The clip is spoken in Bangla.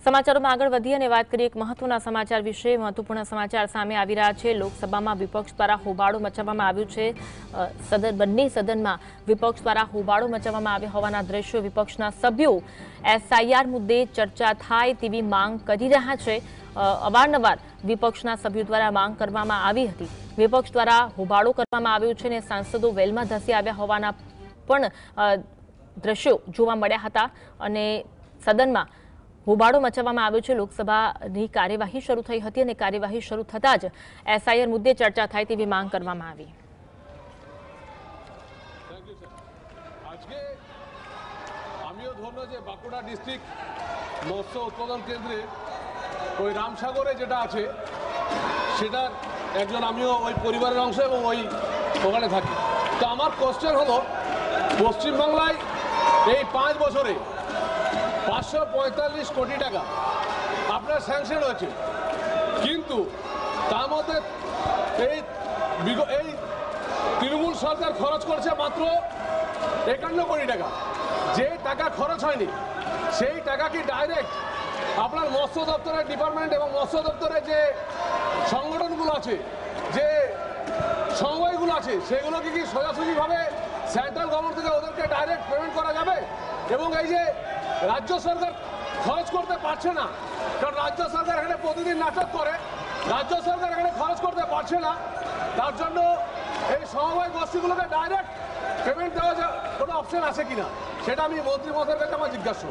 સમાચારોમાં આગળ વધી અને વાત કરીએ એક મહત્વના સમાચાર વિશે। મહત્વપૂર્ણ સમાચાર સામે આવી રહ્યા છે। લોકસભામાં વિપક્ષ દ્વારા હોબાળો મચાવવામાં આવ્યો છે। બંને સદનમાં વિપક્ષ દ્વારા હોબાળો મચાવવામાં આવ્યા હોવાના દ્રશ્યો વિપક્ષના સભ્યો એસઆઈઆર મુદ્દે ચર્ચા થાય તેવી માંગ કરી રહ્યા છે। અવારનવાર વિપક્ષના સભ્યો દ્વારા માંગ કરવામાં આવી હતી। વિપક્ષ દ્વારા હોબાળો કરવામાં આવ્યો છે અને સાંસદો વેલમાં ધસી આવ્યા હોવાના પણ દ્રશ્યો જોવા મળ્યા હતા અને સદનમાં હોબાળો મચાવવામાં આવ્યો છે। લોકસભાની કાર્યવાહી શરૂ થઈ હતી અને કાર્યવાહી શરૂ થતાં જ એસઆઈઆર મુદ્દે ચર્ચા થાય તેવી માંગ કરવામાં આવી। আজকে আমিও ধন্য যে বাঁকুড়া ডিস্ট্রিক্ট মৎস্য উৎপাদন কেন্দ্রে ওই রামসাগরে যেটা আছে সেটার একজন আমিও ওই পরিবারের অংশ এবং ওখানে থাকি। তো আমার কোশ্চেন হলো পশ্চিমবাংলায় এই 5 বছরে 545 কোটি টাকা আপনার স্যাংশন হয়েছে, কিন্তু তার মধ্যে এই তৃণমূল সরকার খরচ করছে মাত্র 51 কোটি টাকা। যে টাকা খরচ হয়নি সেই টাকা কি ডাইরেক্ট আপনার মৎস্য দপ্তরের ডিপার্টমেন্ট এবং মৎস্য দপ্তরের যে সংগঠনগুলো আছে, যে সমবায়গুলো আছে, সেগুলোকে কি সোজাসুজিভাবে সেন্ট্রাল গভর্নমেন্ট থেকে ওদেরকে ডাইরেক্ট পেমেন্ট করা যাবে? এবং এই যে রাজ্য সরকার খরচ করতে পারছে না, কারণ রাজ্য সরকার এখানে প্রতিদিন নাটক করে, রাজ্য সরকার এখানে খরচ করতে পারছে না, তার জন্য এই সমবায় গোষ্ঠীগুলোকে ডাইরেক্ট পেমেন্ট দেওয়া কোনো অপশন আছে কিনা, সেটা আমি মন্ত্রী মহোদয়ের কাছে আমার জিজ্ঞাসা।